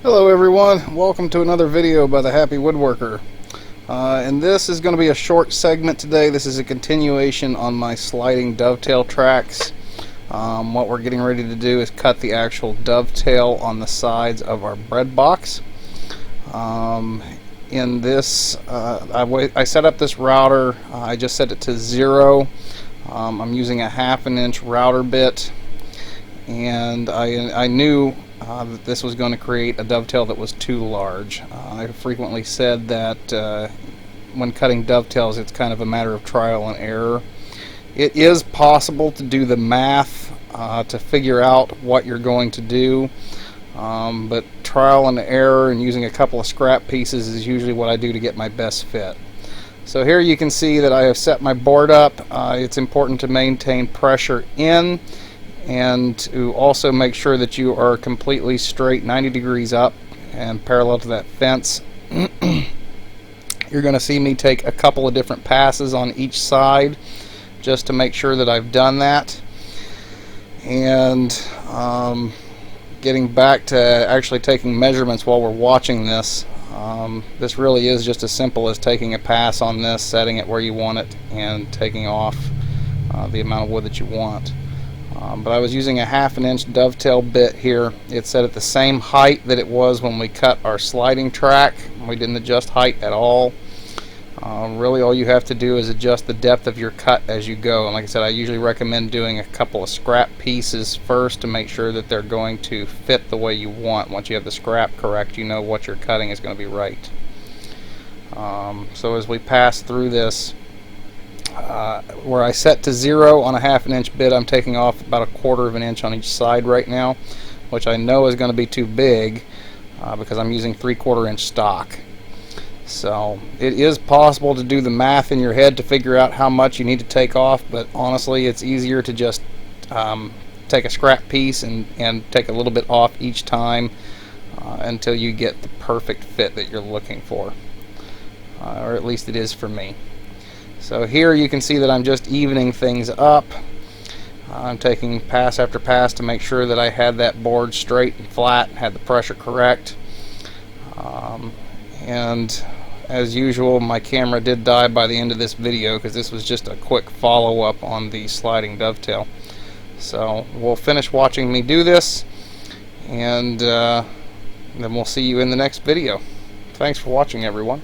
Hello everyone, welcome to another video by the Happy Woodworker. And this is going to be a short segment today. This is a continuation on my sliding dovetail tracks. What we're getting ready to do is cut the actual dovetail on the sides of our bread box. In this, I set up this router. I just set it to 0. I'm using a 1/2 inch router bit, and I knew that this was going to create a dovetail that was too large. I frequently said that when cutting dovetails, it's kind of a matter of trial and error. It is possible to do the math to figure out what you're going to do, but trial and error and using a couple of scrap pieces is usually what I do to get my best fit. So here you can see that I have set my board up. It's important to maintain pressure in, and to also make sure that you are completely straight 90 degrees up and parallel to that fence. You're going to see me take a couple of different passes on each side just to make sure that I've done that. And getting back to actually taking measurements while we're watching this, this really is just as simple as taking a pass on this, setting it where you want it, and taking off the amount of wood that you want. But I was using a 1/2 inch dovetail bit here. It's set at the same height that it was when we cut our sliding track. We didn't adjust height at all. Really all you have to do is adjust the depth of your cut as you go. And like I said, I usually recommend doing a couple of scrap pieces first to make sure that they're going to fit the way you want. Once you have the scrap correct, you know what you're cutting is going to be right. So as we pass through this, where I set to 0 on a 1/2 inch bit, I'm taking off about 1/4 inch on each side right now, which I know is going to be too big because I'm using 3/4 inch stock. So it is possible to do the math in your head to figure out how much you need to take off, but honestly it's easier to just take a scrap piece and take a little bit off each time until you get the perfect fit that you're looking for, or at least it is for me. So here you can see that I'm just evening things up. I'm taking pass after pass to make sure that I had that board straight and flat, had the pressure correct. And as usual, my camera did die by the end of this video because this was just a quick follow-up on the sliding dovetail. So we'll finish watching me do this, and then we'll see you in the next video. Thanks for watching, everyone.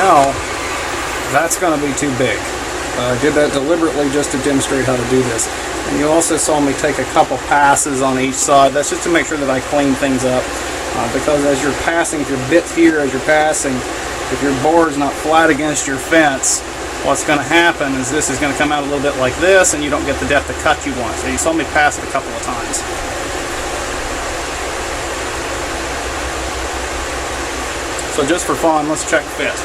know that's going to be too big. I did that deliberately just to demonstrate how to do this. And you also saw me take a couple passes on each side. That's just to make sure that I clean things up. because as you're passing, if your bit's here as you're passing, if your board's not flat against your fence, what's going to happen is this is going to come out a little bit like this, and you don't get the depth of cut you want. So you saw me pass it a couple of times. So just for fun, let's check fit.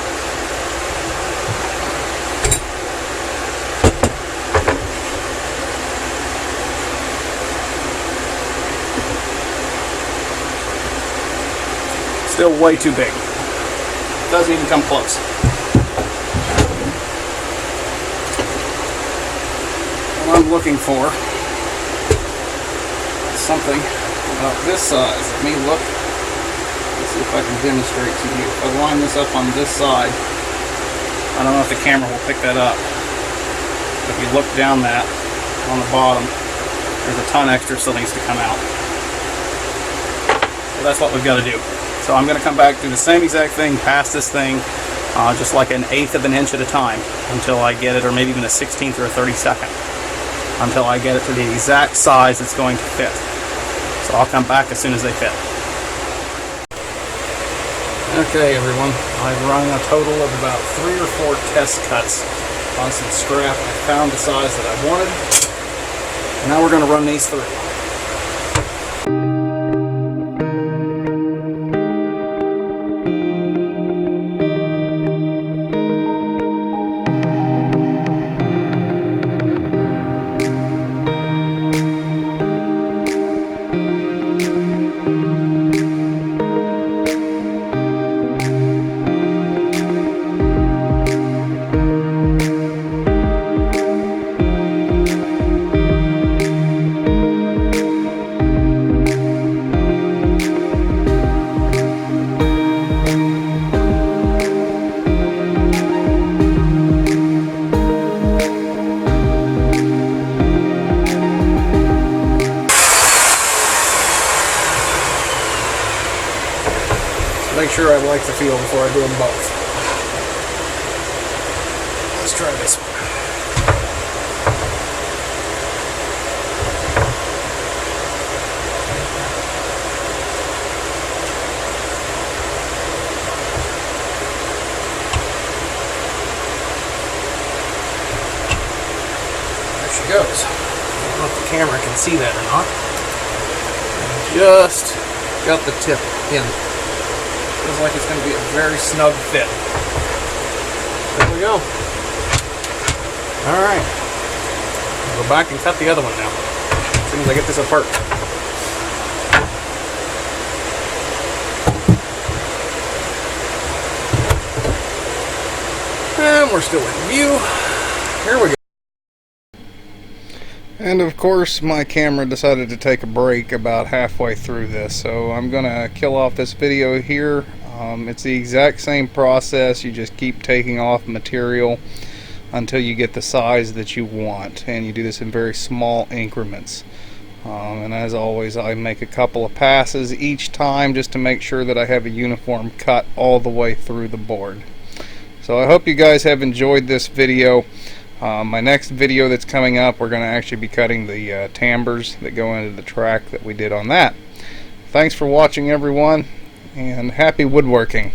Still way too big. Doesn't even come close. What I'm looking for is something about this size. Let me look. Let's see if I can demonstrate to you. If I line this up on this side, I don't know if the camera will pick that up. If you look down that on the bottom, there's a ton extra still needs to come out. So that's what we've got to do. So I'm going to come back, do the same exact thing, pass this thing just like an 1/8 of an inch at a time until I get it, or maybe even a 1/16 or a 32nd, until I get it to the exact size it's going to fit. So I'll come back as soon as they fit. Okay everyone, I've run a total of about 3 or 4 test cuts on some scrap. I found the size that I wanted. And now we're going to run these through. Make sure I like the feel before I do them both. Let's try this one. There she goes. I don't know if the camera can see that or not. Just got the tip in. Feels like it's going to be a very snug fit. There we go. Alright. I'll go back and cut the other one now, as soon as I get this apart. And we're still in view. Here we go. And of course my camera decided to take a break about halfway through this, so I'm gonna kill off this video here. It's the exact same process. You just keep taking off material until you get the size that you want, and you do this in very small increments. And as always, I make a couple of passes each time just to make sure that I have a uniform cut all the way through the board. So I hope you guys have enjoyed this video. My next video that's coming up, we're going to actually be cutting the timbers that go into the track that we did on that. Thanks for watching everyone, and happy woodworking.